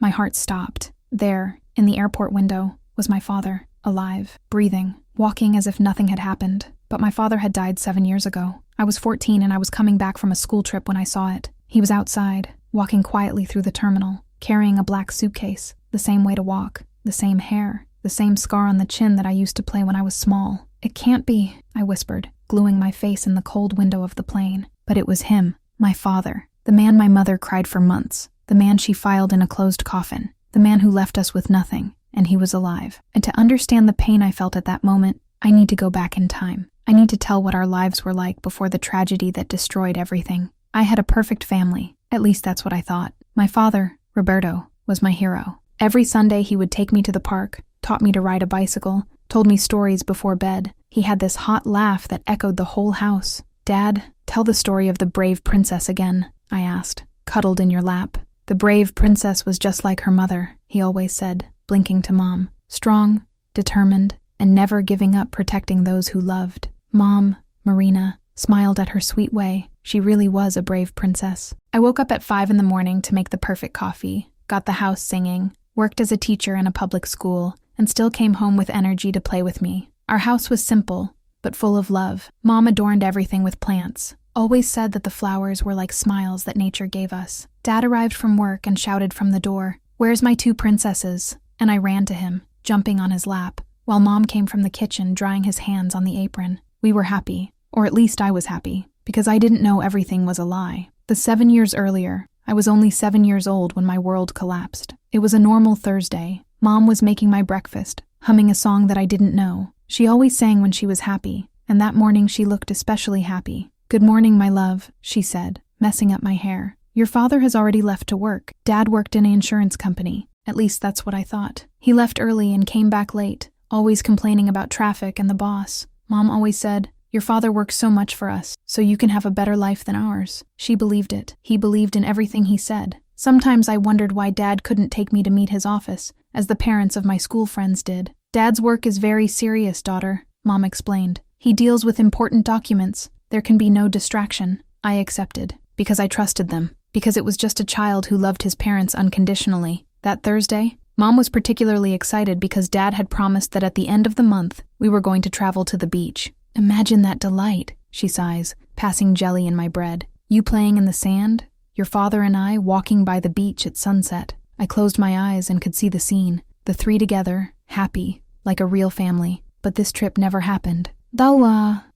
My heart stopped. There, in the airport window, was my father, alive, breathing, walking as if nothing had happened. But my father had died 7 years ago. I was 14 and I was coming back from a school trip when I saw it. He was outside, walking quietly through the terminal, carrying a black suitcase, the same way to walk, the same hair, the same scar on the chin that I used to play when I was small. "It can't be," I whispered, gluing my face in the cold window of the plane. But it was him, my father, the man my mother cried for months, the man she filed in a closed coffin, the man who left us with nothing, and he was alive. And to understand the pain I felt at that moment, I need to go back in time. I need to tell what our lives were like before the tragedy that destroyed everything. I had a perfect family, at least that's what I thought. My father, Roberto, was my hero. Every Sunday he would take me to the park, taught me to ride a bicycle, told me stories before bed. He had this hot laugh that echoed the whole house. "Dad, tell the story of the brave princess again," I asked, cuddled in your lap. "The brave princess was just like her mother," he always said, blinking to Mom. "Strong, determined, and never giving up protecting those who loved." Mom, Marina, smiled at her sweet way. She really was a brave princess. I woke up at 5 in the morning to make the perfect coffee, got the house singing, worked as a teacher in a public school, and still came home with energy to play with me. Our house was simple, but full of love. Mom adorned everything with plants, always said that the flowers were like smiles that nature gave us. Dad arrived from work and shouted from the door, "Where's my 2 princesses?" And I ran to him, jumping on his lap, while Mom came from the kitchen drying his hands on the apron. We were happy, or at least I was happy, because I didn't know everything was a lie. The 7 years earlier, I was only 7 years old when my world collapsed. It was a normal Thursday. Mom was making my breakfast, humming a song that I didn't know. She always sang when she was happy, and that morning she looked especially happy. "Good morning, my love," she said, messing up my hair. "Your father has already left to work. Dad worked in an insurance company. At least that's what I thought. He left early and came back late, always complaining about traffic and the boss. Mom always said, 'Your father works so much for us, so you can have a better life than ours.' She believed it. He believed in everything he said. Sometimes I wondered why Dad couldn't take me to meet his office, as the parents of my school friends did. 'Dad's work is very serious, daughter,' Mom explained. 'He deals with important documents. There can be no distraction.' I accepted, because I trusted them, because it was just a child who loved his parents unconditionally. That Thursday, Mom was particularly excited because Dad had promised that at the end of the month, we were going to travel to the beach. Imagine that delight, she sighs, passing jelly in my bread. You playing in the sand? Your father and I walking by the beach at sunset. I closed my eyes and could see the scene. The 3 together, happy, like a real family. But this trip never happened. Though,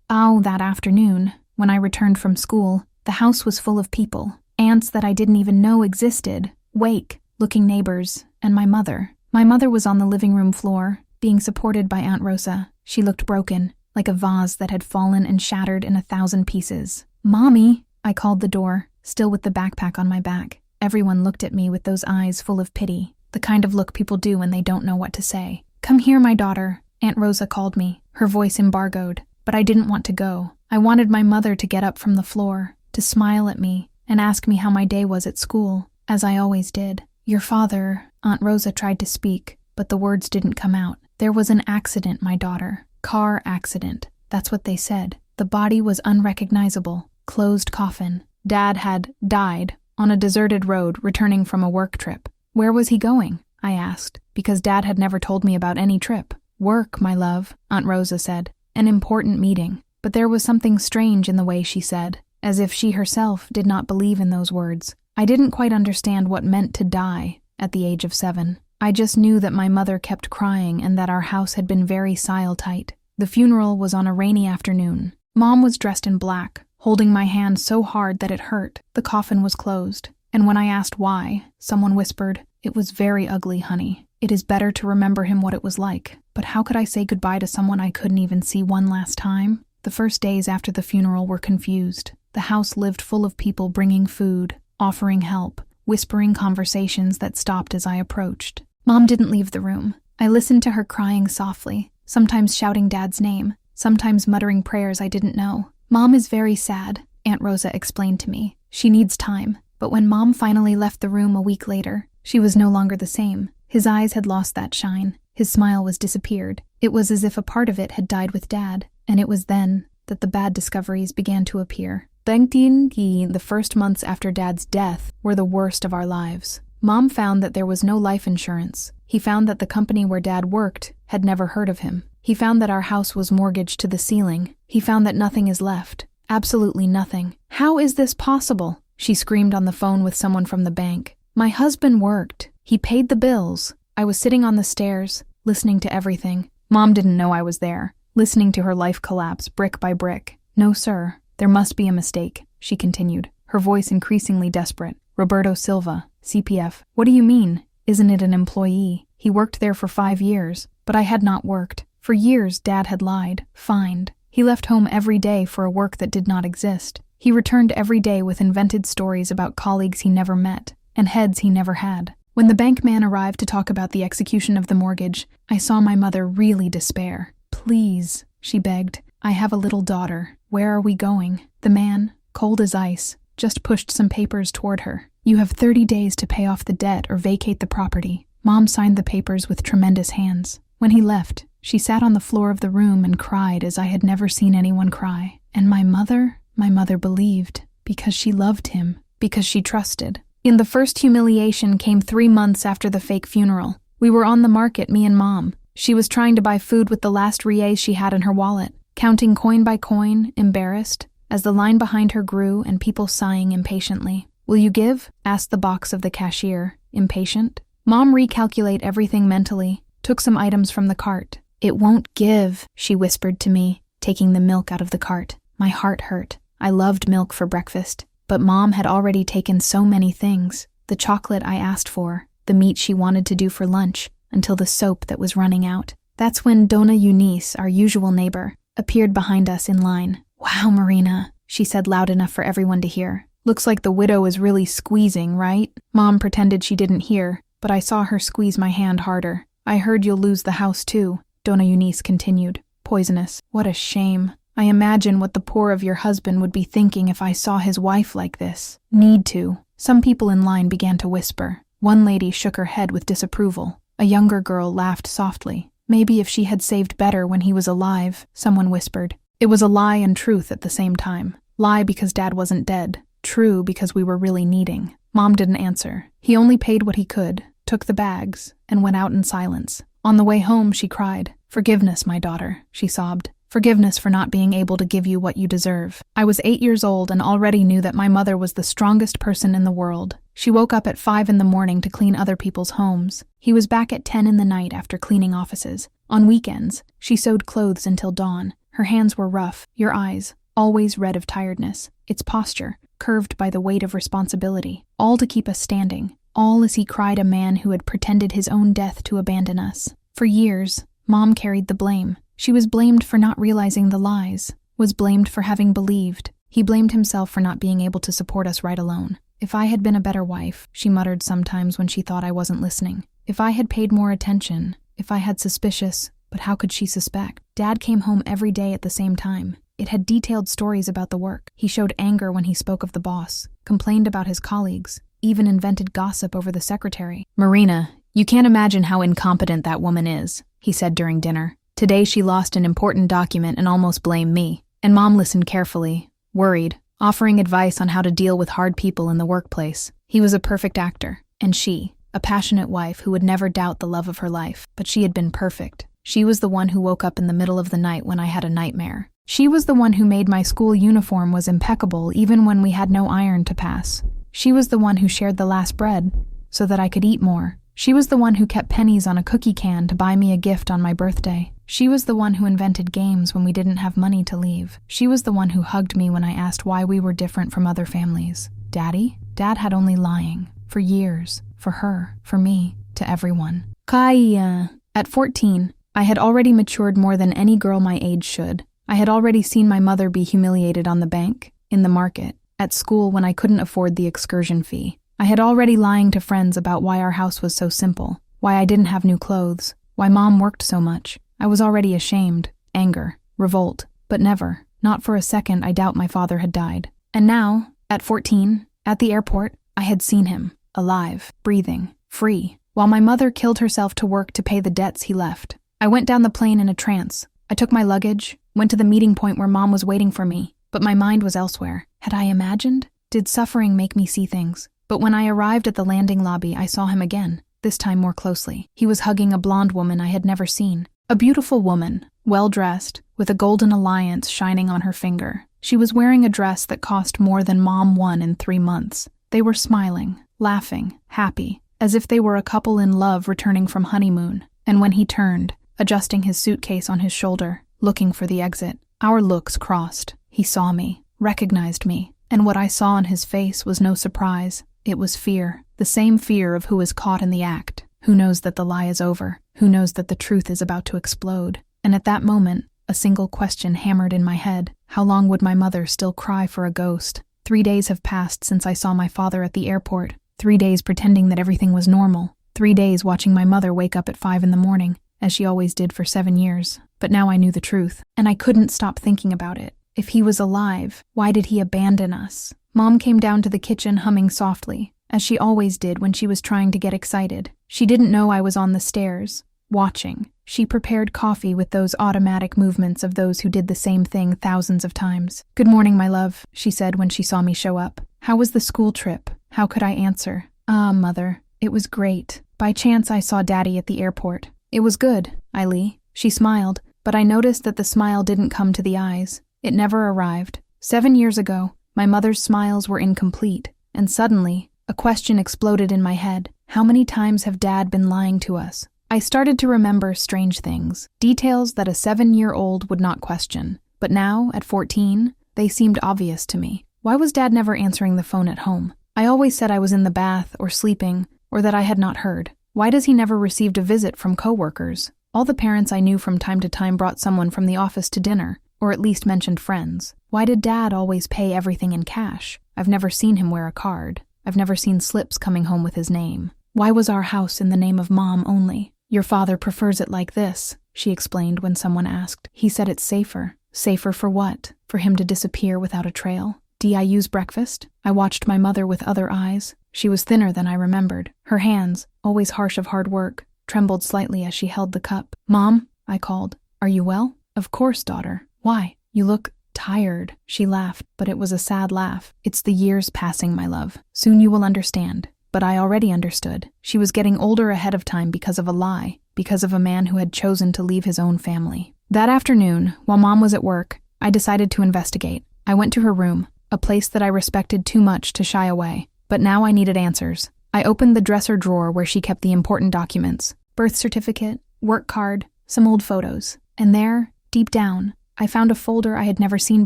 that afternoon, when I returned from school, the house was full of people. Aunts that I didn't even know existed. Wake-looking neighbors, and my mother. My mother was on the living room floor, being supported by Aunt Rosa. She looked broken, like a vase that had fallen and shattered in 1,000 pieces. "Mommy," I called the door, still with the backpack on my back. Everyone looked at me with those eyes full of pity, the kind of look people do when they don't know what to say. "Come here, my daughter," Aunt Rosa called me, her voice embargoed. But I didn't want to go. I wanted my mother to get up from the floor, to smile at me, and ask me how my day was at school, as I always did. "Your father," Aunt Rosa tried to speak, but the words didn't come out. "There was an accident, my daughter. Car accident. That's what they said. The body was unrecognizable. Closed coffin. Dad had died on a deserted road returning from a work trip." "Where was he going?" I asked, because Dad had never told me about any trip. "Work, my love," Aunt Rosa said. "An important meeting." But there was something strange in the way she said, as if she herself did not believe in those words. I didn't quite understand what meant to die at the age of 7. I just knew that my mother kept crying and that our house had been very sile-tight. The funeral was on a rainy afternoon. Mom was dressed in black, holding my hand so hard that it hurt. The coffin was closed. And when I asked why, someone whispered, "It was very ugly, honey. It is better to remember him what it was like." But how could I say goodbye to someone I couldn't even see one last time? The first days after the funeral were confused. The house lived full of people bringing food, offering help, whispering conversations that stopped as I approached. Mom didn't leave the room. I listened to her crying softly, sometimes shouting Dad's name, sometimes muttering prayers I didn't know. "Mom is very sad," Aunt Rosa explained to me. "She needs time." But when Mom finally left the room a week later, she was no longer the same. His eyes had lost that shine. His smile was disappeared. It was as if a part of it had died with Dad, and it was then that the bad discoveries began to appear. The first months after Dad's death were the worst of our lives. Mom found that there was no life insurance. He found that the company where Dad worked had never heard of him. He found that our house was mortgaged to the ceiling. He found that nothing is left. Absolutely nothing. How is this possible? She screamed on the phone with someone from the bank. My husband worked. He paid the bills. I was sitting on the stairs, listening to everything. Mom didn't know I was there, listening to her life collapse brick by brick. No, sir. There must be a mistake, she continued, her voice increasingly desperate. Roberto Silva, CPF. What do you mean? Isn't it an employee? He worked there for 5 years, but I had not worked. For years, Dad had lied, fined. He left home every day for a work that did not exist. He returned every day with invented stories about colleagues he never met and heads he never had. When the bank man arrived to talk about the execution of the mortgage, I saw my mother really despair. Please, she begged. I have a little daughter. Where are we going? The man, cold as ice, just pushed some papers toward her. You have 30 days to pay off the debt or vacate the property. Mom signed the papers with tremendous hands. When he left, she sat on the floor of the room and cried as I had never seen anyone cry. And my mother believed, because she loved him, because she trusted. In the first humiliation came 3 months after the fake funeral. We were on the market, me and Mom. She was trying to buy food with the last riez she had in her wallet, counting coin by coin, embarrassed, as the line behind her grew and people sighing impatiently. Will you give? Asked the box of the cashier, impatient. Mom recalculate everything mentally, took some items from the cart. It won't give, she whispered to me, taking the milk out of the cart. My heart hurt. I loved milk for breakfast, but Mom had already taken so many things. The chocolate I asked for, the meat she wanted to do for lunch, until the soap that was running out. That's when Dona Eunice, our usual neighbor, appeared behind us in line. Wow, Marina, she said loud enough for everyone to hear. Looks like the widow is really squeezing, right? Mom pretended she didn't hear, but I saw her squeeze my hand harder. I heard you'll lose the house too, Dona Eunice continued. Poisonous. What a shame. I imagine what the poor of your husband would be thinking if I saw his wife like this. Need to. Some people in line began to whisper. One lady shook her head with disapproval. A younger girl laughed softly. Maybe if she had saved better when he was alive, someone whispered. It was a lie and truth at the same time. Lie because Dad wasn't dead. True because we were really needing. Mom didn't answer. He only paid what he could, took the bags, and went out in silence. On the way home, she cried. Forgiveness, my daughter, she sobbed. Forgiveness for not being able to give you what you deserve. I was 8 years old and already knew that my mother was the strongest person in the world. She woke up at 5 in the morning to clean other people's homes. He was back at 10 in the night after cleaning offices. On weekends, she sewed clothes until dawn. Her hands were rough, your eyes, always red of tiredness. Its posture, curved by the weight of responsibility. All to keep us standing. All as he cried a man who had pretended his own death to abandon us. For years, Mom carried the blame. She was blamed for not realizing the lies, was blamed for having believed. He blamed himself for not being able to support us right alone. If I had been a better wife, she muttered sometimes when she thought I wasn't listening. If I had paid more attention, if I had suspicious, but how could she suspect? Dad came home every day at the same time. It had detailed stories about the work. He showed anger when he spoke of the boss, complained about his colleagues, even invented gossip over the secretary. Marina, you can't imagine how incompetent that woman is, he said during dinner. Today she lost an important document and almost blamed me. And Mom listened carefully, worried, offering advice on how to deal with hard people in the workplace. He was a perfect actor, and she, a passionate wife who would never doubt the love of her life. But she had been perfect. She was the one who woke up in the middle of the night when I had a nightmare. She was the one who made my school uniform was impeccable even when we had no iron to pass. She was the one who shared the last bread so that I could eat more. She was the one who kept pennies on a cookie can to buy me a gift on my birthday. She was the one who invented games when we didn't have money to leave. She was the one who hugged me when I asked why we were different from other families. Daddy? Dad had only lying. For years. For her. For me. To everyone. Kaya. At 14, I had already matured more than any girl my age should. I had already seen my mother be humiliated on the bank, in the market, at school when I couldn't afford the excursion fee. I had already lying to friends about why our house was so simple, why I didn't have new clothes, why Mom worked so much. I was already ashamed, anger, revolt, but never, not for a second, I doubt my father had died. And now, at 14, at the airport, I had seen him, alive, breathing, free, while my mother killed herself to work to pay the debts he left. I went down the plane in a trance. I took my luggage, went to the meeting point where Mom was waiting for me, but my mind was elsewhere. Had I imagined? Did suffering make me see things? But when I arrived at the landing lobby, I saw him again, this time more closely. He was hugging a blonde woman I had never seen. A beautiful woman, well-dressed, with a golden alliance shining on her finger. She was wearing a dress that cost more than Mom won in 3 months. They were smiling, laughing, happy, as if they were a couple in love returning from honeymoon. And when he turned, adjusting his suitcase on his shoulder, looking for the exit, our looks crossed. He saw me, recognized me, and what I saw on his face was no surprise. It was fear, the same fear of who is caught in the act, who knows that the lie is over, who knows that the truth is about to explode. And at that moment, a single question hammered in my head. How long would my mother still cry for a ghost? 3 days have passed since I saw my father at the airport. 3 days pretending that everything was normal. 3 days watching my mother wake up at 5 in the morning, as she always did for 7 years. But now I knew the truth, and I couldn't stop thinking about it. If he was alive, why did he abandon us? Mom came down to the kitchen humming softly, as she always did when she was trying to get excited. She didn't know I was on the stairs, watching. She prepared coffee with those automatic movements of those who did the same thing thousands of times. "Good morning, my love," she said when she saw me show up. "How was the school trip?" How could I answer? "Ah, Mother, it was great. By chance I saw Daddy at the airport." "It was good, Eileen." She smiled, but I noticed that the smile didn't come to the eyes. It never arrived. 7 years ago, my mother's smiles were incomplete, and suddenly, a question exploded in my head. How many times have Dad been lying to us? I started to remember strange things, details that a 7-year-old would not question. But now, at 14, they seemed obvious to me. Why was Dad never answering the phone at home? I always said I was in the bath or sleeping, or that I had not heard. Why does he never receive a visit from coworkers? All the parents I knew from time to time brought someone from the office to dinner, or at least mentioned friends. Why did Dad always pay everything in cash? I've never seen him wear a card. I've never seen slips coming home with his name. Why was our house in the name of Mom only? "Your father prefers it like this," she explained when someone asked. "He said it's safer." Safer for what? For him to disappear without a trail? DIU's breakfast? I watched my mother with other eyes. She was thinner than I remembered. Her hands, always harsh of hard work, trembled slightly as she held the cup. "Mom," I called. "Are you well?" "Of course, daughter. Why? You look tired." She laughed, but it was a sad laugh. "It's the years passing, my love. Soon you will understand." But I already understood. She was getting older ahead of time because of a lie, because of a man who had chosen to leave his own family. That afternoon, while Mom was at work, I decided to investigate. I went to her room, a place that I respected too much to shy away. But now I needed answers. I opened the dresser drawer where she kept the important documents: birth certificate, work card, some old photos. And there, deep down, I found a folder I had never seen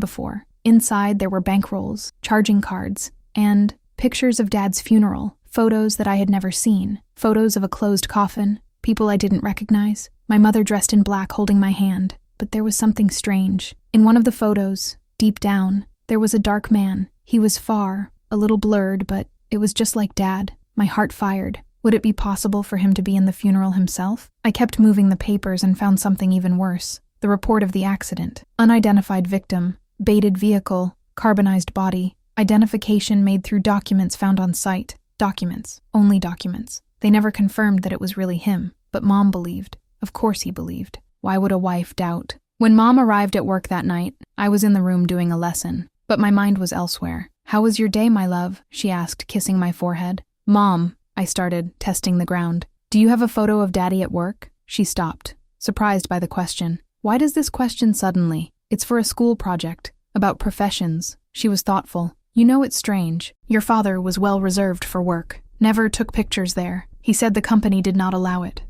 before. Inside there were bankrolls, charging cards, and pictures of Dad's funeral. Photos that I had never seen. Photos of a closed coffin, people I didn't recognize, my mother dressed in black holding my hand. But there was something strange. In one of the photos, deep down, there was a dark man. He was far, a little blurred, but it was just like Dad. My heart fired. Would it be possible for him to be in the funeral himself? I kept moving the papers and found something even worse. The report of the accident. Unidentified victim, baited vehicle, carbonized body, identification made through documents found on site. Documents. Only documents. They never confirmed that it was really him, but Mom believed. Of course he believed. Why would a wife doubt? When Mom arrived at work that night, I was in the room doing a lesson, but my mind was elsewhere. "How was your day, my love?" she asked, kissing my forehead. "Mom," I started, testing the ground. "Do you have a photo of Daddy at work?" She stopped, surprised by the question. Why does this question suddenly? It's for a school project, about professions. She was thoughtful. "You know, it's strange. Your father was well reserved for work. Never took pictures there. He said the company did not allow it."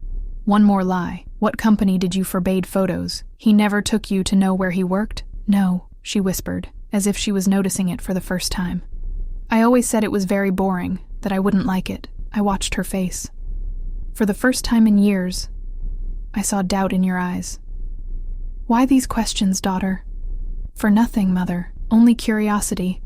"One more lie. What company did you forbade photos? He never took you to know where he worked?" "No," she whispered, as if she was noticing it for the first time. "I always said it was very boring, that I wouldn't like it." I watched her face. For the first time in years, I saw doubt in your eyes. "Why these questions, daughter?" "For nothing, Mother. Only curiosity."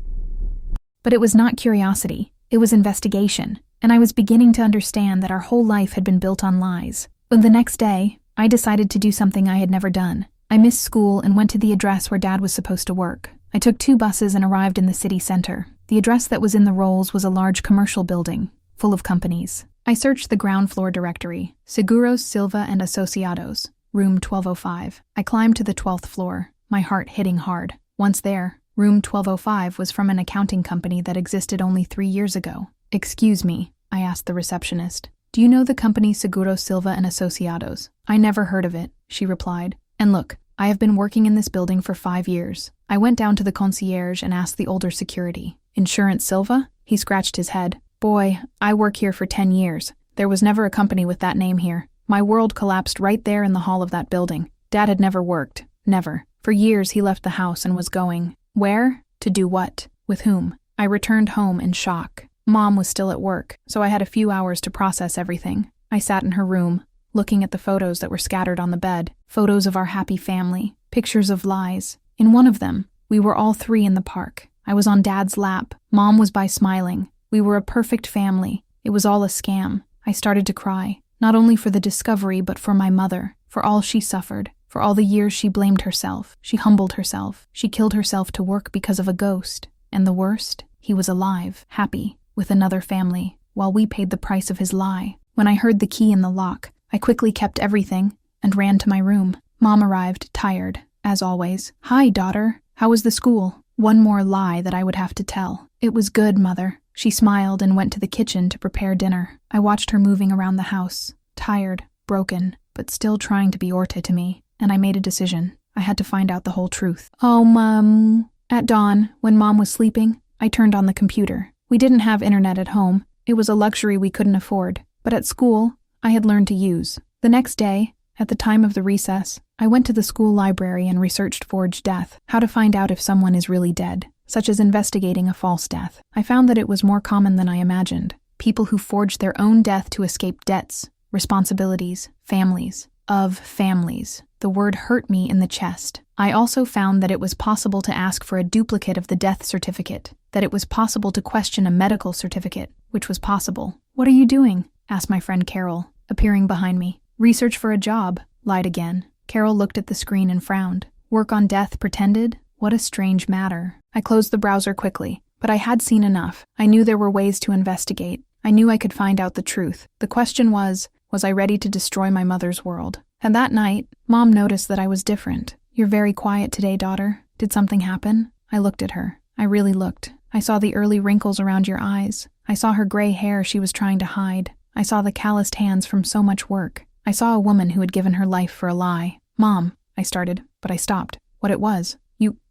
But it was not curiosity. It was investigation, and I was beginning to understand that our whole life had been built on lies. But the next day, I decided to do something I had never done. I missed school and went to the address where Dad was supposed to work. I took 2 buses and arrived in the city center. The address that was in the rolls was a large commercial building, full of companies. I searched the ground floor directory, Seguros Silva and Asociados, room 1205. I climbed to the 12th floor, my heart hitting hard. Once there, room 1205 was from an accounting company that existed only 3 years ago. Excuse me, I asked the receptionist. Do you know the company Seguro Silva and Asociados? I never heard of it, she replied. And look, I have been working in this building for 5 years. I went down to the concierge and asked the older security. Insurance Silva? He scratched his head. Boy, I work here for 10 years. There was never a company with that name here. My world collapsed right there in the hall of that building. Dad had never worked. Never. For years he left the house and was going. Where? To do what? With whom? I returned home in shock. Mom was still at work, so I had a few hours to process everything. I sat in her room, looking at the photos that were scattered on the bed. Photos of our happy family. Pictures of lies. In one of them, we were all 3 in the park. I was on Dad's lap. Mom was by smiling. We were a perfect family. It was all a scam. I started to cry, not only for the discovery but for my mother, for all she suffered, for all the years she blamed herself, she humbled herself, she killed herself to work because of a ghost. And the worst? He was alive, happy, with another family, while we paid the price of his lie. When I heard the key in the lock, I quickly kept everything and ran to my room. Mom arrived, tired, as always. Hi, daughter. How was the school? One more lie that I would have to tell. It was good, Mother. She smiled and went to the kitchen to prepare dinner. I watched her moving around the house, tired, broken, but still trying to be Orta to me, and I made a decision. I had to find out the whole truth. Oh, Mom. At dawn, when Mom was sleeping, I turned on the computer. We didn't have internet at home. It was a luxury we couldn't afford. But at school, I had learned to use. The next day, at the time of the recess, I went to the school library and researched forged death, how to find out if someone is really dead, such as investigating a false death. I found that it was more common than I imagined. People who forged their own death to escape debts, responsibilities, families. Of families. The word hurt me in the chest. I also found that it was possible to ask for a duplicate of the death certificate, that it was possible to question a medical certificate, which was possible. What are you doing? Asked my friend Carol, appearing behind me. Research for a job. Lied again. Carol looked at the screen and frowned. Work on death pretended? What a strange matter. I closed the browser quickly, but I had seen enough. I knew there were ways to investigate. I knew I could find out the truth. The question was I ready to destroy my mother's world? And that night, Mom noticed that I was different. You're very quiet today, daughter. Did something happen? I looked at her. I really looked. I saw the early wrinkles around your eyes. I saw her gray hair she was trying to hide. I saw the calloused hands from so much work. I saw a woman who had given her life for a lie. Mom, I started, but I stopped. What it was?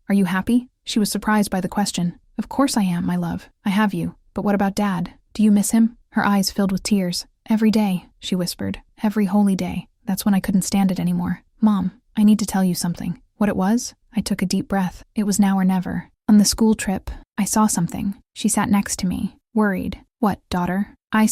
Are you happy? She was surprised by the question. Of course I am, my love. I have you. But what about Dad? Do you miss him? Her eyes filled with tears. Every day, she whispered. Every holy day. That's when I couldn't stand it anymore. Mom, I need to tell you something. What it was? I took a deep breath. It was now or never. On the school trip, I saw something. She sat next to me, worried. What, daughter? I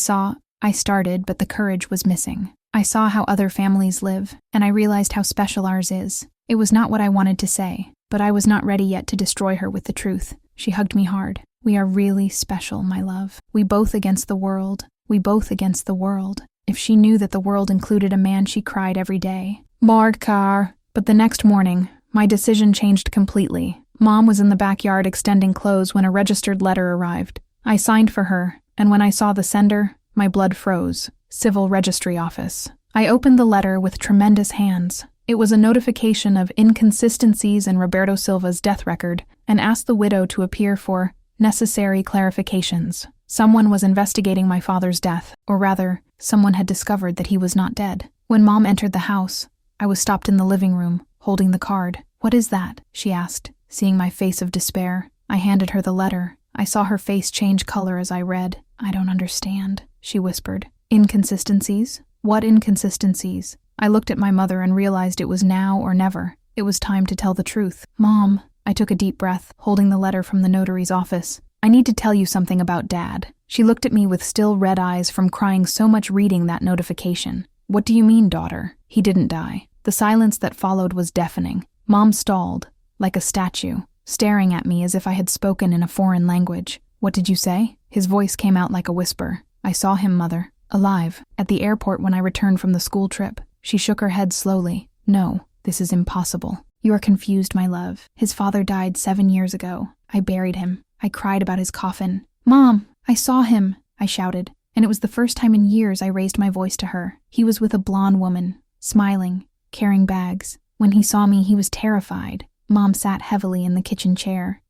started, but the courage was missing. I saw how other families live, and I realized how special ours is. It was not what I wanted to say, but I was not ready yet to destroy her with the truth. She hugged me hard. We are really special, my love. We both against the world. We both against the world. If she knew that the world included a man, she cried every day. Mordcar. But the next morning, my decision changed completely. Mom was in the backyard extending clothes when a registered letter arrived. I signed for her, and when I saw the sender, my blood froze. Civil Registry Office. I opened the letter with tremendous hands. It was a notification of inconsistencies in Roberto Silva's death record and asked the widow to appear for necessary clarifications. Someone was investigating my father's death, or rather, someone had discovered that he was not dead. When Mom entered the house, I was stopped in the living room, holding the card. What is that? She asked, seeing my face of despair. I handed her the letter. I saw her face change color as I read. I don't understand, she whispered. Inconsistencies? What inconsistencies? I looked at my mother and realized it was now or never. It was time to tell the truth. Mom, I took a deep breath, holding the letter from the notary's office. I need to tell you something about Dad. She looked at me with still red eyes from crying so much reading that notification. What do you mean, daughter? He didn't die. The silence that followed was deafening. Mom stalled, like a statue, staring at me as if I had spoken in a foreign language. What did you say? His voice came out like a whisper. I saw him, Mother. Alive, at the airport when I returned from the school trip. She shook her head slowly. No, this is impossible. You are confused, my love. His father died 7 years ago. I buried him. I cried about his coffin. Mom, I saw him, I shouted, and it was the first time in years I raised my voice to her. He was with a blonde woman, smiling, carrying bags. When he saw me, he was terrified. Mom sat heavily in the kitchen chair.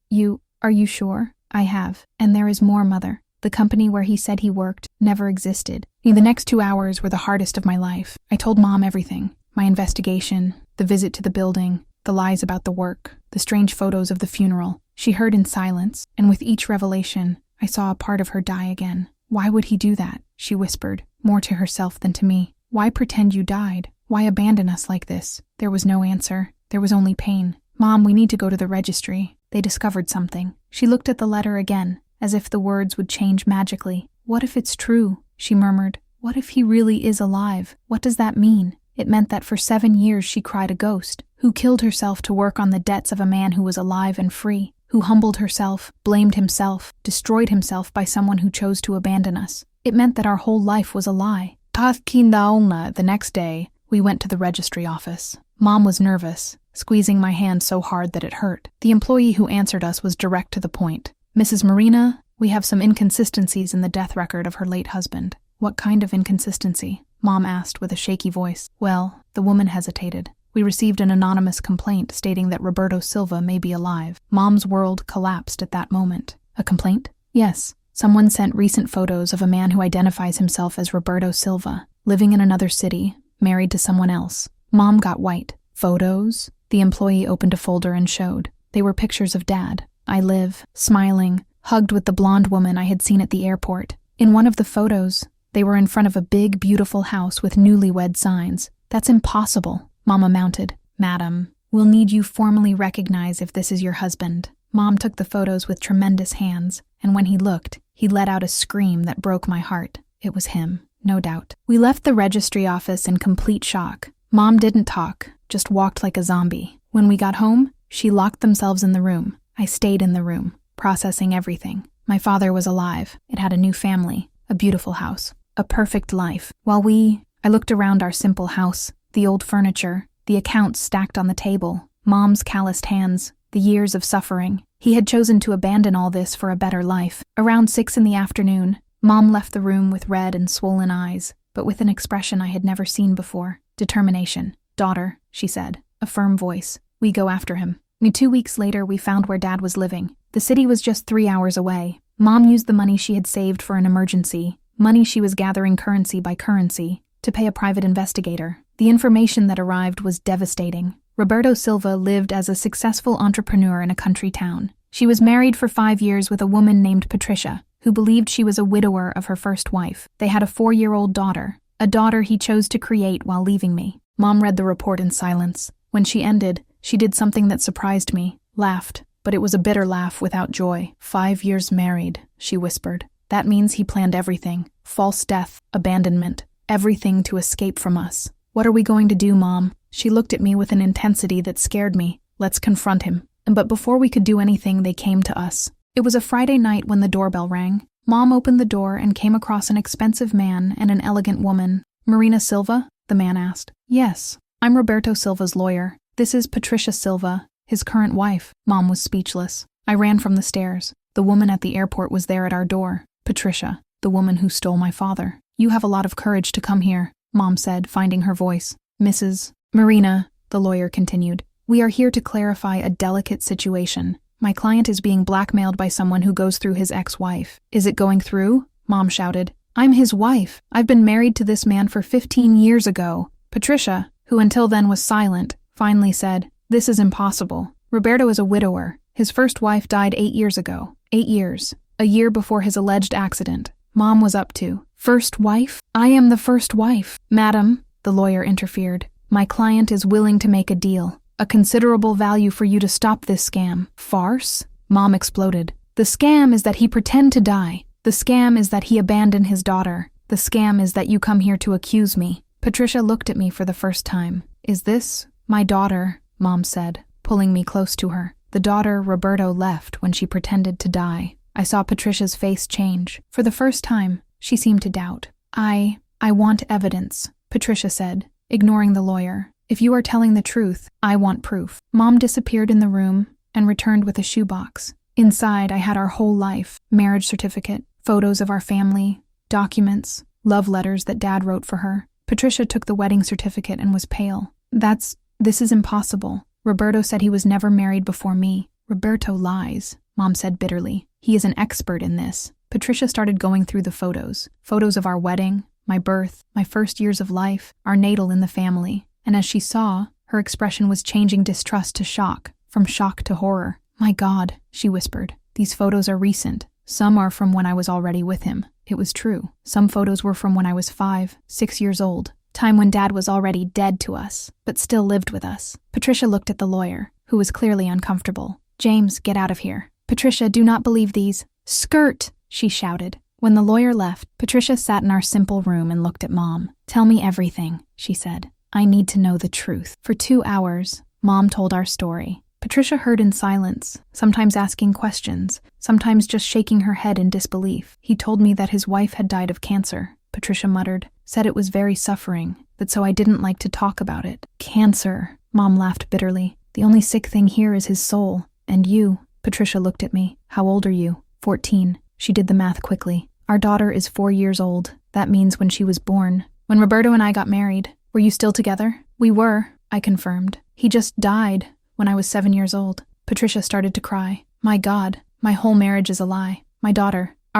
Are you sure? I have. And there is more, Mother. The company where he said he worked never existed. The next 2 hours were the hardest of my life. I told Mom everything. My investigation, the visit to the building, the lies about the work, the strange photos of the funeral. She heard in silence, and with each revelation, I saw a part of her die again. Why would he do that? She whispered, more to herself than to me. Why pretend you died? Why abandon us like this? There was no answer. There was only pain. Mom, we need to go to the registry. They discovered something. She looked at the letter again, as if the words would change magically. What if it's true? She murmured. What if he really is alive? What does that mean? It meant that for 7 years she cried a ghost, who killed herself to work on the debts of a man who was alive and free, who humbled herself, blamed himself, destroyed himself by someone who chose to abandon us. It meant that our whole life was a lie. The next day, we went to the registry office. Mom was nervous, squeezing my hand so hard that it hurt. The employee who answered us was direct to the point. Mrs. Marina, we have some inconsistencies in the death record of her late husband. What kind of inconsistency? Mom asked with a shaky voice. Well, the woman hesitated. We received an anonymous complaint stating that Roberto Silva may be alive. Mom's world collapsed at that moment. A complaint? Yes. Someone sent recent photos of a man who identifies himself as Roberto Silva, living in another city, married to someone else. Mom got white. Photos? The employee opened a folder and showed. They were pictures of Dad. I live, smiling, hugged with the blonde woman I had seen at the airport. In one of the photos, they were in front of a big, beautiful house with newlywed signs. That's impossible. Mama mounted. Madam, we'll need you formally recognize if this is your husband. Mom took the photos with tremendous hands, and when he looked, he let out a scream that broke my heart. It was him, no doubt. We left the registry office in complete shock. Mom didn't talk, just walked like a zombie. When we got home, she locked themselves in the room. I stayed in the room, processing everything. My father was alive. It had a new family, a beautiful house, a perfect life. I looked around our simple house, the old furniture, the accounts stacked on the table, Mom's calloused hands, the years of suffering. He had chosen to abandon all this for a better life. Around 6 p.m, Mom left the room with red and swollen eyes, but with an expression I had never seen before. Determination. Daughter, she said, a firm voice. We go after him. 2 weeks later, we found where Dad was living. The city was just 3 hours away. Mom used the money she had saved for an emergency, money she was gathering currency by currency, to pay a private investigator. The information that arrived was devastating. Roberto Silva lived as a successful entrepreneur in a country town. She was married for 5 years with a woman named Patricia, who believed she was a widower of her first wife. They had a 4-year-old daughter, a daughter he chose to create while leaving me. Mom read the report in silence. When she ended, she did something that surprised me, laughed, but it was a bitter laugh without joy. 5 years married, she whispered. That means he planned everything. False death, abandonment, everything to escape from us. What are we going to do, Mom? She looked at me with an intensity that scared me. Let's confront him. But before we could do anything, they came to us. It was a Friday night when the doorbell rang. Mom opened the door and came across an expensive man and an elegant woman. Marina Silva? The man asked. Yes, I'm Roberto Silva's lawyer. This is Patricia Silva, his current wife. Mom was speechless. I ran from the stairs. The woman at the airport was there at our door. Patricia, the woman who stole my father. You have a lot of courage to come here, Mom said, finding her voice. Mrs. Marina, the lawyer continued, we are here to clarify a delicate situation. My client is being blackmailed by someone who goes through his ex-wife. Is it going through? Mom shouted. I'm his wife. I've been married to this man for 15 years ago. Patricia, who until then was silent, finally said, this is impossible. Roberto is a widower. His first wife died 8 years ago. 8 years. A year before his alleged accident. Mom was up to. First wife? I am the first wife. Madam, the lawyer interfered. My client is willing to make a deal. A considerable value for you to stop this scam. Farce? Mom exploded. The scam is that he pretend to die. The scam is that he abandoned his daughter. The scam is that you come here to accuse me. Patricia looked at me for the first time. Is this my daughter? Mom said, pulling me close to her. The daughter Roberto left when she pretended to die. I saw Patricia's face change. For the first time, she seemed to doubt. I want evidence, Patricia said, ignoring the lawyer. If you are telling the truth, I want proof. Mom disappeared in the room and returned with a shoebox. Inside, I had our whole life, marriage certificate, photos of our family, documents, love letters that Dad wrote for her. Patricia took the wedding certificate and was pale. This is impossible. Roberto said he was never married before me. Roberto lies, Mom said bitterly. He is an expert in this. Patricia started going through the photos. Photos of our wedding, my birth, my first years of life, our natal in the family. And as she saw, her expression was changing distrust to shock, from shock to horror. "My God," she whispered. "These photos are recent. Some are from when I was already with him." It was true. Some photos were from when I was 5, 6 years old. Time when Dad was already dead to us, but still lived with us. Patricia looked at the lawyer, who was clearly uncomfortable. "James, get out of here." "Patricia, do not believe these." "Skirt!" she shouted. When the lawyer left, Patricia sat in our simple room and looked at Mom. "Tell me everything," she said. "I need to know the truth." For 2 hours, Mom told our story. Patricia heard in silence, sometimes asking questions, sometimes just shaking her head in disbelief. "He told me that his wife had died of cancer," Patricia muttered, "said it was very suffering, that so I didn't like to talk about it." "Cancer," Mom laughed bitterly. "The only sick thing here is his soul. And you." Patricia looked at me. "How old are you?" 14. She did the math quickly. "Our daughter is 4 years old. That means when she was born. When Roberto and I got married. Were you still together?" "We were," I confirmed. "He just died when I was 7 years old." Patricia started to cry. "My God, my whole marriage is a lie. Our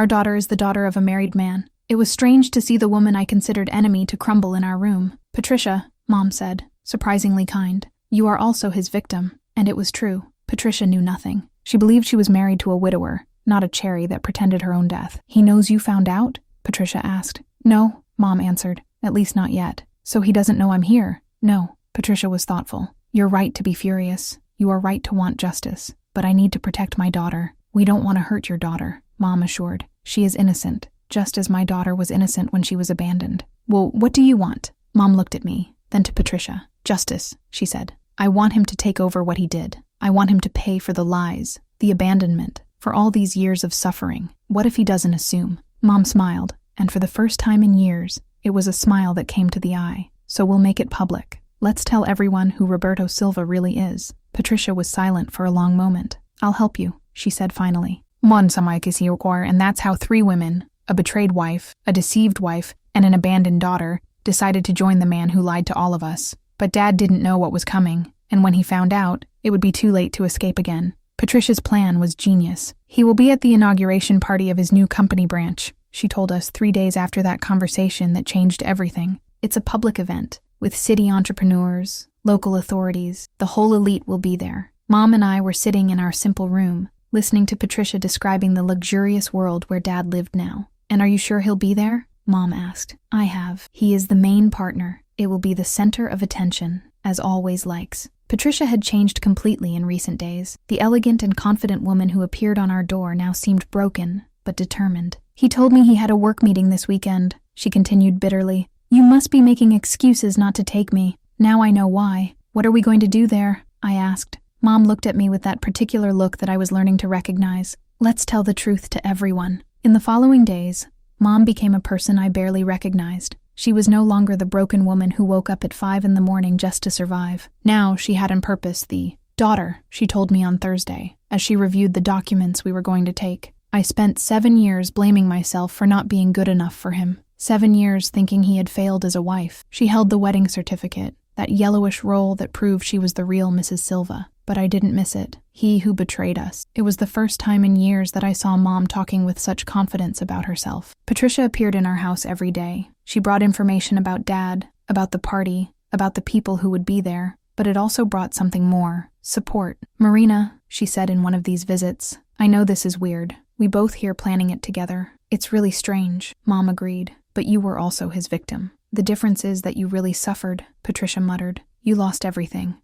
daughter is the daughter of a married man. It was strange to see the woman I considered enemy to crumble in our room." "Patricia," Mom said, surprisingly kind, "you are also his victim." And it was true. Patricia knew nothing. She believed she was married to a widower, not a cherry that pretended her own death. "He knows you found out?" Patricia asked. "No," Mom answered. "At least not yet." "So he doesn't know I'm here?" "No." Patricia was thoughtful. "You're right to be furious. You are right to want justice. But I need to protect my daughter." "We don't want to hurt your daughter," Mom assured. "She is innocent, just as my daughter was innocent when she was abandoned." "Well, what do you want?" Mom looked at me, then to Patricia. "Justice," she said. "I want him to take over what he did. I want him to pay for the lies, the abandonment, for all these years of suffering. What if he doesn't assume?" Mom smiled, and for the first time in years, it was a smile that came to the eye. "So we'll make it public. Let's tell everyone who Roberto Silva really is." Patricia was silent for a long moment. "I'll help you," she said finally. And that's how 3 women, a betrayed wife, a deceived wife, and an abandoned daughter, decided to join the man who lied to all of us. But Dad didn't know what was coming, and when he found out, it would be too late to escape again. Patricia's plan was genius. "He will be at the inauguration party of his new company branch," she told us 3 days after that conversation that changed everything. "It's a public event, with city entrepreneurs, local authorities. The whole elite will be there." Mom and I were sitting in our simple room, listening to Patricia describing the luxurious world where Dad lived now. "And are you sure he'll be there?" Mom asked. "I have. He is the main partner. It will be the center of attention, as always likes." Patricia had changed completely in recent days. The elegant and confident woman who appeared on our door now seemed broken, but determined. "He told me he had a work meeting this weekend," she continued bitterly. "You must be making excuses not to take me. Now I know why." "What are we going to do there?" I asked. Mom looked at me with that particular look that I was learning to recognize. "Let's tell the truth to everyone." In the following days, Mom became a person I barely recognized. She was no longer the broken woman who woke up at 5 in the morning just to survive. Now she had in purpose the daughter she told me on Thursday, as she reviewed the documents we were going to take. "I spent 7 years blaming myself for not being good enough for him. 7 years thinking he had failed as a wife." She held the wedding certificate, that yellowish roll that proved she was the real Mrs. Silva. But I didn't miss it. He who betrayed us. It was the first time in years that I saw Mom talking with such confidence about herself. Patricia appeared in our house every day. She brought information about Dad, about the party, about the people who would be there, but it also brought something more. Support. "Marina," she said in one of these visits, "I know this is weird. We both here planning it together. It's really strange." Mom agreed. "But you were also his victim." "The difference is that you really suffered," Patricia muttered. "You lost everything.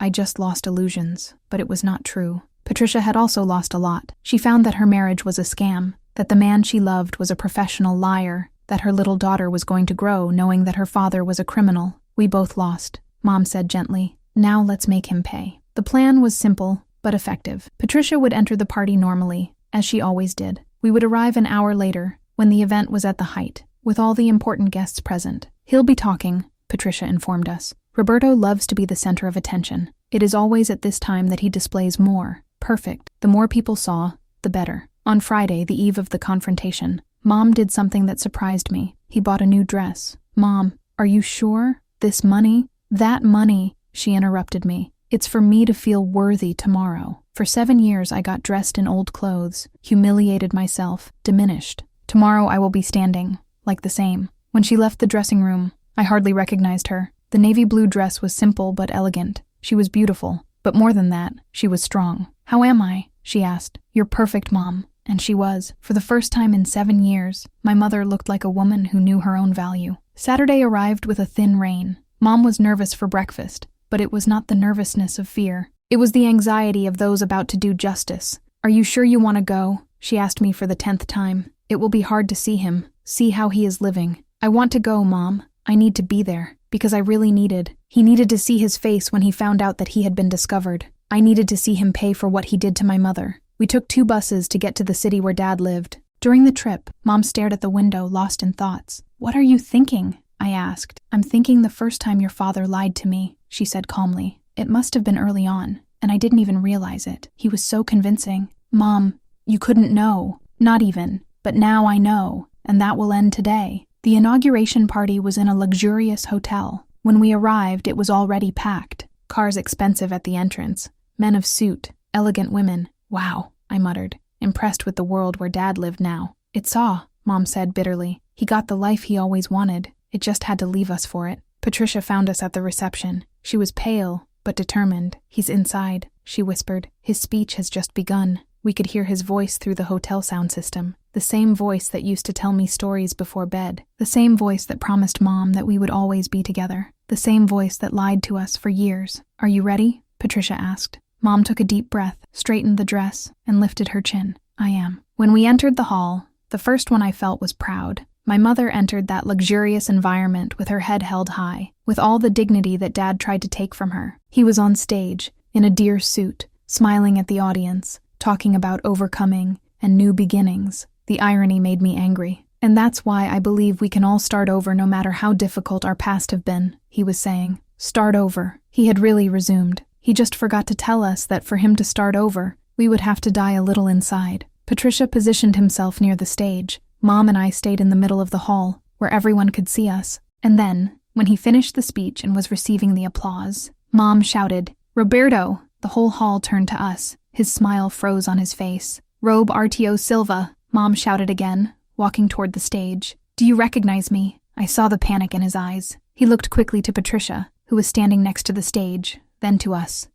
I just lost illusions, but it was not true." Patricia had also lost a lot. She found that her marriage was a scam, that the man she loved was a professional liar, that her little daughter was going to grow knowing that her father was a criminal. "We both lost," Mom said gently. "Now let's make him pay." The plan was simple, but effective. Patricia would enter the party normally, as she always did. We would arrive an hour later, when the event was at the height, with all the important guests present. "He'll be talking," Patricia informed us. "Roberto loves to be the center of attention. It is always at this time that he displays more. Perfect. The more people saw, the better." On Friday, the eve of the confrontation, Mom did something that surprised me. He bought a new dress. "Mom, are you sure? This money?" "That money," she interrupted me. It's for me to feel worthy tomorrow. For 7 years I got dressed in old clothes, humiliated myself, diminished. Tomorrow I will be standing, like the same. When she left the dressing room, I hardly recognized her. The navy blue dress was simple but elegant. She was beautiful, but more than that, she was strong. "How am I?" she asked. "You're perfect, Mom." And she was. For the first time in 7 years, my mother looked like a woman who knew her own value. Saturday arrived with a thin rain. Mom was nervous for breakfast, but it was not the nervousness of fear. It was the anxiety of those about to do justice. "Are you sure you want to go?" she asked me for the 10th time. "It will be hard to see him, see how he is living." "I want to go, Mom. I need to be there." Because I really needed. He needed to see his face when he found out that he had been discovered. I needed to see him pay for what he did to my mother. We took 2 buses to get to the city where Dad lived. During the trip, Mom stared at the window, lost in thoughts. "What are you thinking?" I asked. "I'm thinking the first time your father lied to me," she said calmly. "It must have been early on, and I didn't even realize it. He was so convincing." "Mom, you couldn't know." "Not even. But now I know, and that will end today." The inauguration party was in a luxurious hotel. When we arrived, it was already packed. Cars expensive at the entrance. Men of suit, elegant women. "Wow," I muttered, impressed with the world where Dad lived now. "It saw," Mom said bitterly. "He got the life he always wanted. It just had to leave us for it." Patricia found us at the reception. She was pale, but determined. "He's inside," she whispered. "His speech has just begun." We could hear his voice through the hotel sound system. The same voice that used to tell me stories before bed. The same voice that promised Mom that we would always be together. The same voice that lied to us for years. "Are you ready?" Patricia asked. Mom took a deep breath, straightened the dress, and lifted her chin. "I am." When we entered the hall, the first one I felt was proud. My mother entered that luxurious environment with her head held high, with all the dignity that Dad tried to take from her. He was on stage, in a deer suit, smiling at the audience, talking about overcoming and new beginnings. The irony made me angry. "And that's why I believe we can all start over no matter how difficult our past have been," he was saying. "Start over." He had really resumed. He just forgot to tell us that for him to start over, we would have to die a little inside. Patricia positioned himself near the stage. Mom and I stayed in the middle of the hall, where everyone could see us. And then, when he finished the speech and was receiving the applause, Mom shouted, "Roberto!" The whole hall turned to us. His smile froze on his face. "Robe Artio Silva," Mom shouted again, walking toward the stage. "Do you recognize me?" I saw the panic in his eyes. He looked quickly to Patricia, who was standing next to the stage, then to us.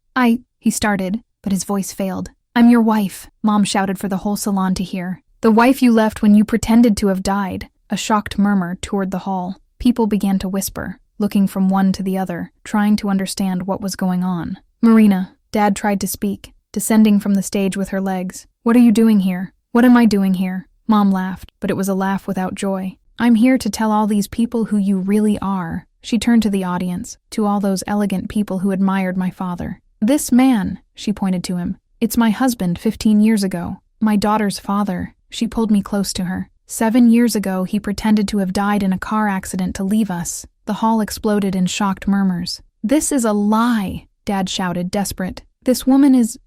He started, but his voice failed. "I'm your wife," Mom shouted for the whole salon to hear. "The wife you left when you pretended to have died." A shocked murmur toured the hall. People began to whisper, looking from one to the other, trying to understand what was going on. "Marina," Dad tried to speak, descending from the stage with her legs. "What are you doing here?" "What am I doing here?" Mom laughed, but it was a laugh without joy. "I'm here to tell all these people who you really are." She turned to the audience, to all those elegant people who admired my father. "This man," she pointed to him. "It's my husband 15 years ago. My daughter's father." She pulled me close to her. 7 years ago, he pretended to have died in a car accident to leave us. The hall exploded in shocked murmurs. "This is a lie," Dad shouted, desperate. "This woman is...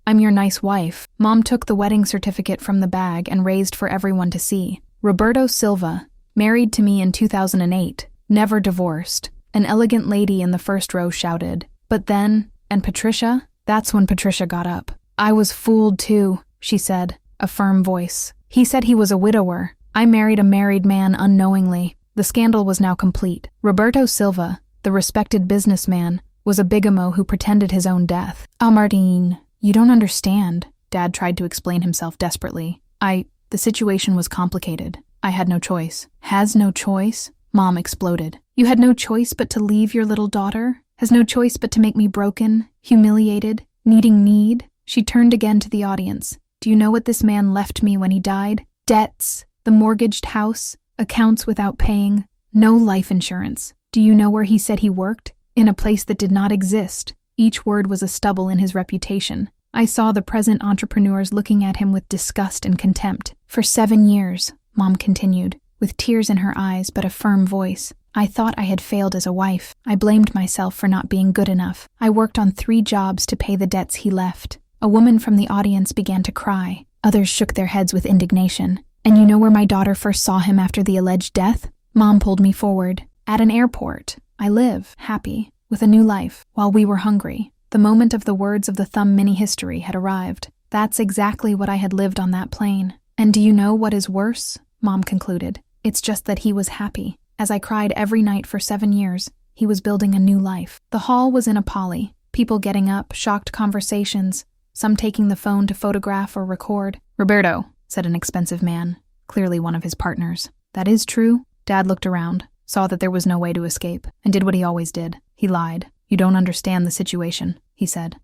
I'm your nice wife." Mom took the wedding certificate from the bag and raised for everyone to see. "Roberto Silva, married to me in 2008, never divorced." An elegant lady in the first row shouted. "But then, and Patricia?" That's when Patricia got up. "I was fooled too," she said, a firm voice. "He said he was a widower. I married a married man unknowingly." The scandal was now complete. Roberto Silva, the respected businessman, was a bigamo who pretended his own death. "Martine, you don't understand," Dad tried to explain himself desperately. The situation was complicated. I had no choice." "Has no choice?" Mom exploded. "You had no choice but to leave your little daughter? Has no choice but to make me broken, humiliated, needing need?" She turned again to the audience. "Do you know what this man left me when he died? Debts, the mortgaged house, accounts without paying, no life insurance. Do you know where he said he worked? In a place that did not exist." Each word was a stubble in his reputation. I saw the present entrepreneurs looking at him with disgust and contempt. "For 7 years," Mom continued, with tears in her eyes but a firm voice, "I thought I had failed as a wife. I blamed myself for not being good enough. I worked on 3 jobs to pay the debts he left." A woman from the audience began to cry. Others shook their heads with indignation. "And you know where my daughter first saw him after the alleged death?" Mom pulled me forward. "At an airport. I live, happy, with a new life, while we were hungry. The moment of the words of the thumb mini-history had arrived. That's exactly what I had lived on that plane. And do you know what is worse? Mom concluded. It's just that he was happy. As I cried every night for 7 years, he was building a new life. The hall was in a poly. People getting up, shocked conversations, some taking the phone to photograph or record. Roberto, said an expensive man, clearly one of his partners. That is true. Dad looked around, saw that there was no way to escape, and did what he always did. He lied. You don't understand the situation, he said.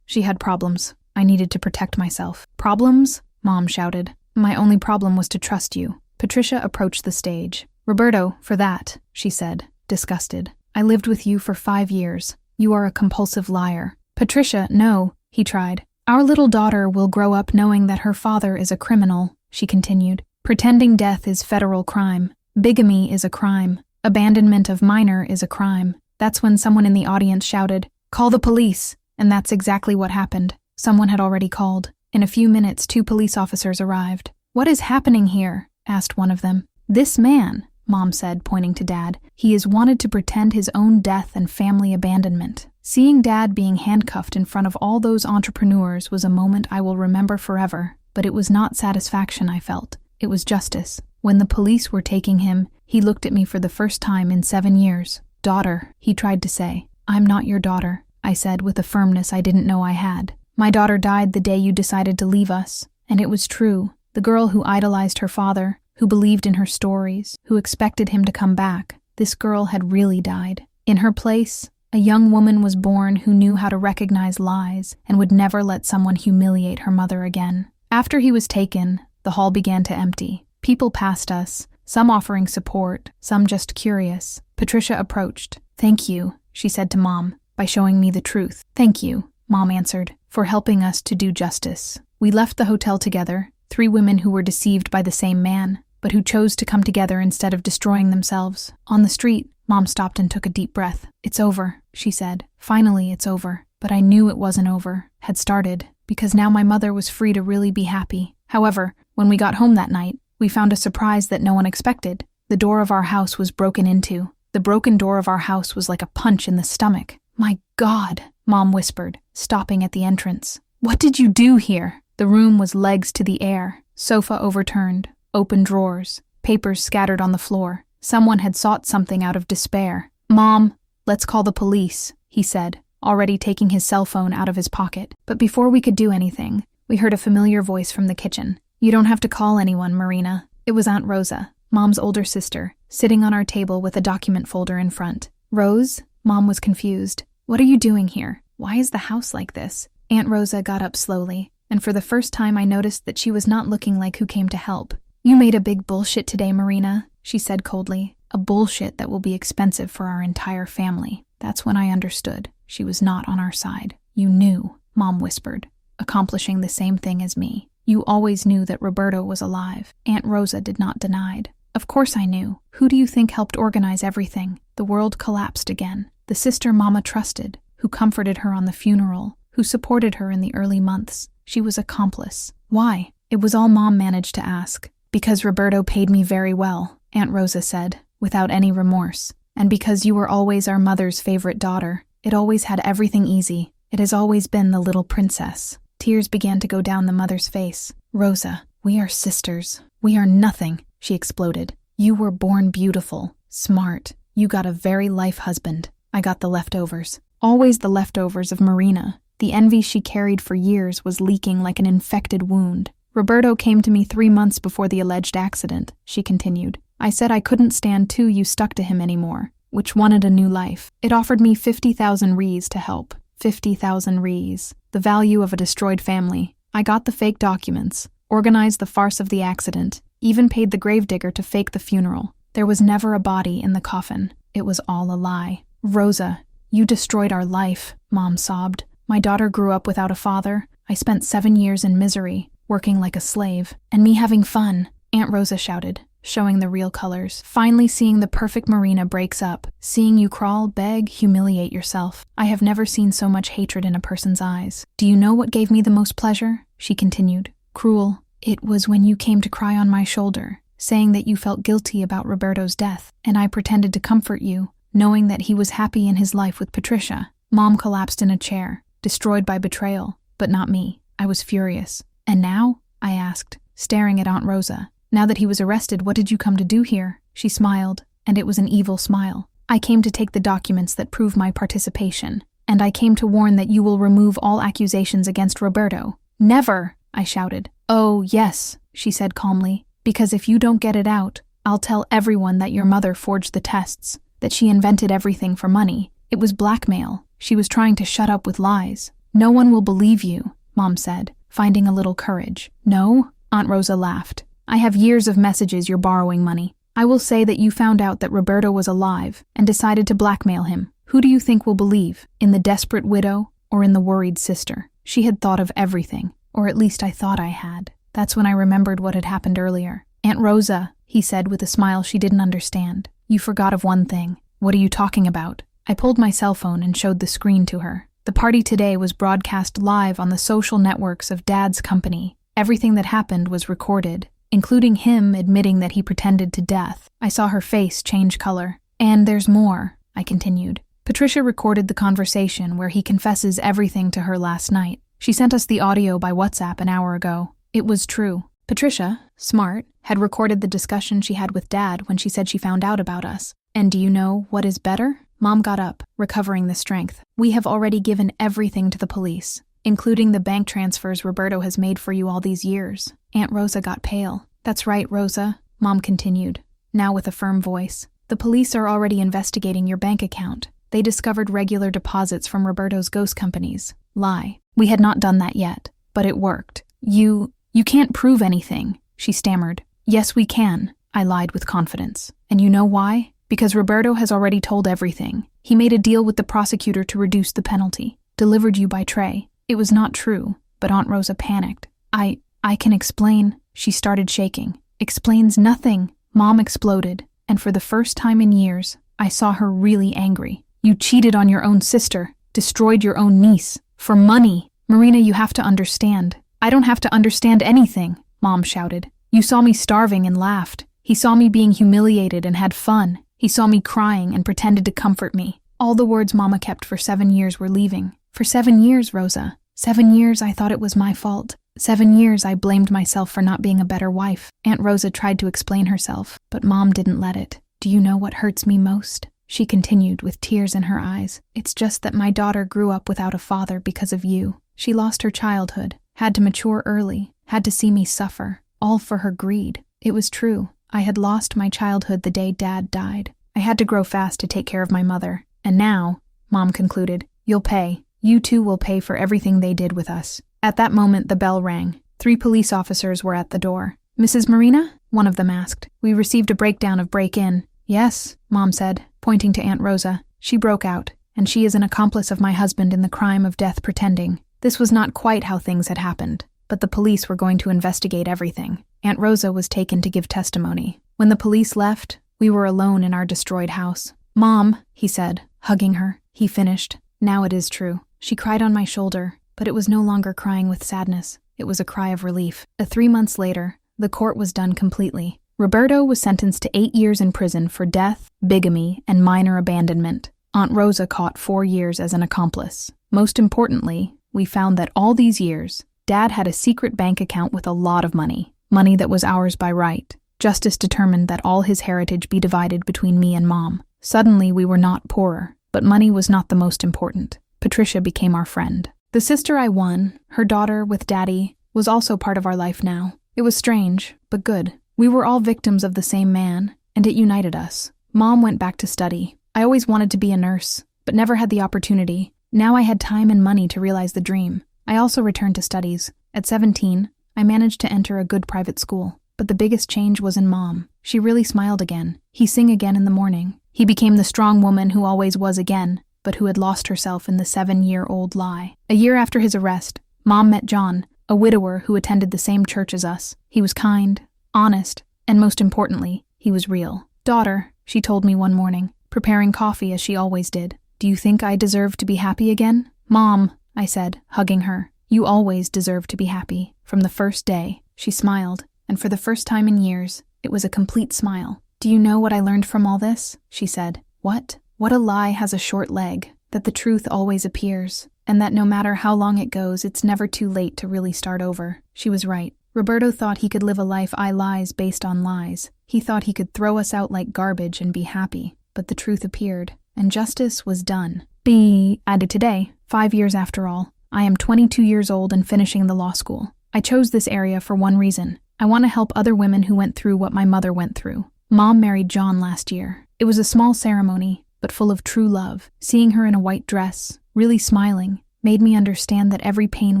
She had problems. I needed to protect myself. Problems? Mom shouted. My only problem was to trust you. Patricia approached the stage. Roberto, for that, she said, disgusted. I lived with you for 5 years. You are a compulsive liar. Patricia, no, he tried. Our little daughter will grow up knowing that her father is a criminal, she continued. Pretending death is federal crime. Bigamy is a crime. Abandonment of minor is a crime. That's when someone in the audience shouted, "Call the police!" And that's exactly what happened. Someone had already called. In a few minutes, 2 police officers arrived. What is happening here? Asked one of them. This man, Mom said, pointing to Dad. He is wanted to pretend his own death and family abandonment. Seeing Dad being handcuffed in front of all those entrepreneurs was a moment I will remember forever, but it was not satisfaction I felt. It was justice. When the police were taking him, he looked at me for the first time in 7 years. Daughter, he tried to say. I'm not your daughter, I said with a firmness I didn't know I had. My daughter died the day you decided to leave us, and it was true. The girl who idolized her father, who believed in her stories, who expected him to come back, this girl had really died. In her place, a young woman was born who knew how to recognize lies and would never let someone humiliate her mother again. After he was taken, the hall began to empty. People passed us, some offering support, some just curious. Patricia approached. Thank you, she said to Mom, by showing me the truth. Thank you, Mom answered, for helping us to do justice. We left the hotel together, 3 women who were deceived by the same man, but who chose to come together instead of destroying themselves. On the street, Mom stopped and took a deep breath. It's over, she said. Finally, it's over. But I knew it wasn't over, had started, because now my mother was free to really be happy. However, when we got home that night, we found a surprise that no one expected. The door of our house was broken into. The broken door of our house was like a punch in the stomach. My God, Mom whispered, stopping at the entrance. What did you do here? The room was legs to the air, sofa overturned, open drawers, papers scattered on the floor. Someone had sought something out of despair. Mom, let's call the police, he said, already taking his cell phone out of his pocket. But before we could do anything, we heard a familiar voice from the kitchen. You don't have to call anyone, Marina. It was Aunt Rosa, Mom's older sister, sitting on our table with a document folder in front. Rose? Mom was confused. What are you doing here? Why is the house like this? Aunt Rosa got up slowly, and for the first time I noticed that she was not looking like who came to help. You made a big bullshit today, Marina, she said coldly. A bullshit that will be expensive for our entire family. That's when I understood. She was not on our side. You knew, Mom whispered, accomplishing the same thing as me. You always knew that Roberto was alive. Aunt Rosa did not deny. Of course I knew. Who do you think helped organize everything? The world collapsed again. The sister Mama trusted, who comforted her on the funeral, who supported her in the early months. She was accomplice. Why? It was all Mom managed to ask. Because Roberto paid me very well, Aunt Rosa said, without any remorse. And because you were always our mother's favorite daughter. It always had everything easy. It has always been the little princess. Tears began to go down the mother's face. Rosa, we are sisters. We are nothing, she exploded. You were born beautiful, smart. You got a very life husband. I got the leftovers. Always the leftovers of Marina. The envy she carried for years was leaking like an infected wound. Roberto came to me 3 months before the alleged accident, she continued. I said I couldn't stand you stuck to him anymore, which wanted a new life. It offered me 50,000 rees to help. 50,000 rees. The value of a destroyed family. I got the fake documents, organized the farce of the accident, even paid the gravedigger to fake the funeral. There was never a body in the coffin. It was all a lie. Rosa, you destroyed our life, Mom sobbed. My daughter grew up without a father. I spent 7 years in misery, working like a slave, and me having fun, Aunt Rosa shouted, showing the real colors. Finally seeing the perfect Marina breaks up, seeing you crawl, beg, humiliate yourself. I have never seen so much hatred in a person's eyes. Do you know what gave me the most pleasure? She continued. Cruel. It was when you came to cry on my shoulder, saying that you felt guilty about Roberto's death, and I pretended to comfort you, knowing that he was happy in his life with Patricia. Mom collapsed in a chair, destroyed by betrayal, but not me. I was furious. And now? I asked, staring at Aunt Rosa. Now that he was arrested, what did you come to do here? She smiled, and it was an evil smile. I came to take the documents that prove my participation, and I came to warn that you will remove all accusations against Roberto. Never, I shouted. Oh, yes, she said calmly, because if you don't get it out, I'll tell everyone that your mother forged the tests, that she invented everything for money. It was blackmail. She was trying to shut up with lies. No one will believe you, Mom said, finding a little courage. No? Aunt Rosa laughed. I have years of messages you're borrowing money. I will say that you found out that Roberto was alive and decided to blackmail him. Who do you think will believe? In the desperate widow or in the worried sister? She had thought of everything, or at least I thought I had. That's when I remembered what had happened earlier. Aunt Rosa, he said with a smile she didn't understand. You forgot of one thing. What are you talking about? I pulled my cell phone and showed the screen to her. The party today was broadcast live on the social networks of Dad's company. Everything that happened was recorded, including him admitting that he pretended to death. I saw her face change color. And there's more, I continued. Patricia recorded the conversation where he confesses everything to her last night. She sent us the audio by WhatsApp an hour ago. It was true. Patricia, smart, had recorded the discussion she had with Dad when she said she found out about us. And do you know what is better? Mom got up, recovering the strength. We have already given everything to the police, including the bank transfers Roberto has made for you all these years. Aunt Rosa got pale. That's right, Rosa, Mom continued, now with a firm voice. The police are already investigating your bank account. They discovered regular deposits from Roberto's ghost companies. Lie. We had not done that yet, but it worked. You can't prove anything, she stammered. Yes, we can, I lied with confidence. And you know why? Because Roberto has already told everything. He made a deal with the prosecutor to reduce the penalty. Delivered you by Trey. It was not true, but Aunt Rosa panicked. I can explain. She started shaking. Explains nothing. Mom exploded, and for the first time in years, I saw her really angry. You cheated on your own sister, destroyed your own niece, for money. Marina, you have to understand. I don't have to understand anything, Mom shouted. You saw me starving and laughed. He saw me being humiliated and had fun. He saw me crying and pretended to comfort me. All the words Mama kept for 7 years were leaving. For 7 years, Rosa. 7 years I thought it was my fault. 7 years I blamed myself for not being a better wife. Aunt Rosa tried to explain herself, but Mom didn't let it. Do you know what hurts me most? She continued with tears in her eyes. It's just that my daughter grew up without a father because of you. She lost her childhood, had to mature early, had to see me suffer, all for her greed. It was true. I had lost my childhood the day Dad died. I had to grow fast to take care of my mother. And now, Mom concluded, you'll pay. You two will pay for everything they did with us. At that moment, the bell rang. 3 police officers were at the door. Mrs. Marina? One of them asked. We received a breakdown of break-in. Yes, Mom said, pointing to Aunt Rosa. She broke out, and she is an accomplice of my husband in the crime of death pretending. This was not quite how things had happened, but the police were going to investigate everything. Aunt Rosa was taken to give testimony. When the police left, we were alone in our destroyed house. Mom, he said, hugging her. He finished. Now it is true. She cried on my shoulder, but it was no longer crying with sadness. It was a cry of relief. 3 months later, the court was done completely. Roberto was sentenced to 8 years in prison for death, bigamy, and minor abandonment. Aunt Rosa caught 4 years as an accomplice. Most importantly, we found that all these years, Dad had a secret bank account with a lot of money that was ours by right. Justice determined that all his heritage be divided between me and Mom. Suddenly, we were not poorer, but money was not the most important. Patricia became our friend. The sister I won, her daughter with Daddy, was also part of our life now. It was strange, but good. We were all victims of the same man, and it united us. Mom went back to study. I always wanted to be a nurse, but never had the opportunity. Now I had time and money to realize the dream. I also returned to studies. At 17, I managed to enter a good private school. But the biggest change was in Mom. She really smiled again. He sang again in the morning. He became the strong woman who always was again, but who had lost herself in the 7-year-old lie. A year after his arrest, Mom met John, a widower who attended the same church as us. He was kind, honest, and most importantly, he was real. Daughter, she told me one morning, preparing coffee as she always did. Do you think I deserve to be happy again? Mom, I said, hugging her, you always deserve to be happy. From the first day, she smiled, and for the first time in years, it was a complete smile. Do you know what I learned from all this? She said. What? What a lie has a short leg. that the truth always appears, and that no matter how long it goes, it's never too late to really start over. She was right. Roberto thought he could live a life lies based on lies. He thought he could throw us out like garbage and be happy. But the truth appeared, and justice was done. Be added today, 5 years after all. I am 22 years old and finishing the law school. I chose this area for one reason. I want to help other women who went through what my mother went through. Mom married John last year. It was a small ceremony, but full of true love. Seeing her in a white dress, really smiling, made me understand that every pain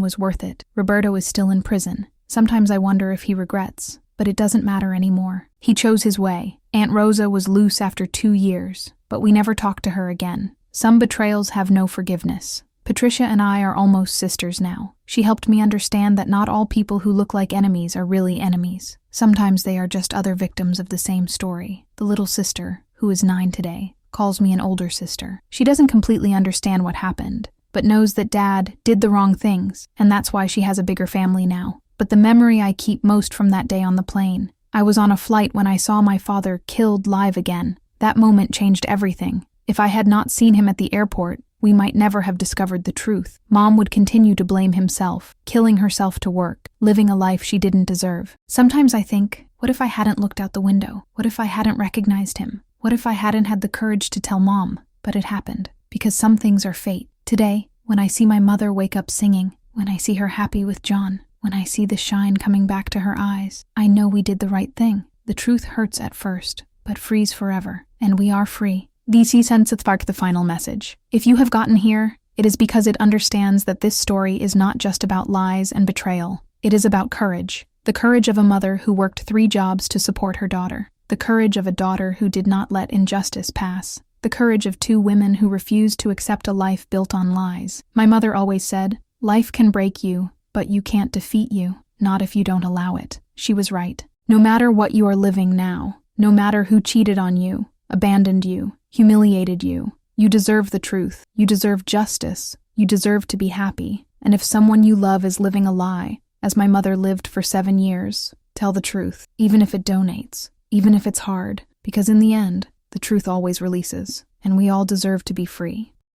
was worth it. Roberto is still in prison. Sometimes I wonder if he regrets, but it doesn't matter anymore. He chose his way. Aunt Rosa was loose after 2 years, but we never talked to her again. Some betrayals have no forgiveness. Patricia and I are almost sisters now. She helped me understand that not all people who look like enemies are really enemies. Sometimes they are just other victims of the same story. The little sister, who is 9 today, calls me an older sister. She doesn't completely understand what happened, but knows that Dad did the wrong things, and that's why she has a bigger family now. But the memory I keep most from that day on the plane. I was on a flight when I saw my father killed live again. That moment changed everything. If I had not seen him at the airport, we might never have discovered the truth. Mom would continue to blame himself, killing herself to work, living a life she didn't deserve. Sometimes I think, what if I hadn't looked out the window? What if I hadn't recognized him? What if I hadn't had the courage to tell Mom? But it happened, because some things are fate. Today, when I see my mother wake up singing, when I see her happy with John, when I see the shine coming back to her eyes, I know we did the right thing. The truth hurts at first, but frees forever, and we are free. DC sends Spark the final message. If you have gotten here, it is because it understands that this story is not just about lies and betrayal. It is about courage. The courage of a mother who worked 3 jobs to support her daughter. The courage of a daughter who did not let injustice pass. The courage of 2 women who refused to accept a life built on lies. My mother always said, life can break you, but you can't defeat you, not if you don't allow it. She was right. No matter what you are living now, no matter who cheated on you, abandoned you, humiliated you, you deserve the truth. You deserve justice. You deserve to be happy. And if someone you love is living a lie, as my mother lived for 7 years, tell the truth, even if it donates, even if it's hard, because in the end, the truth always releases, and we all deserve to be free.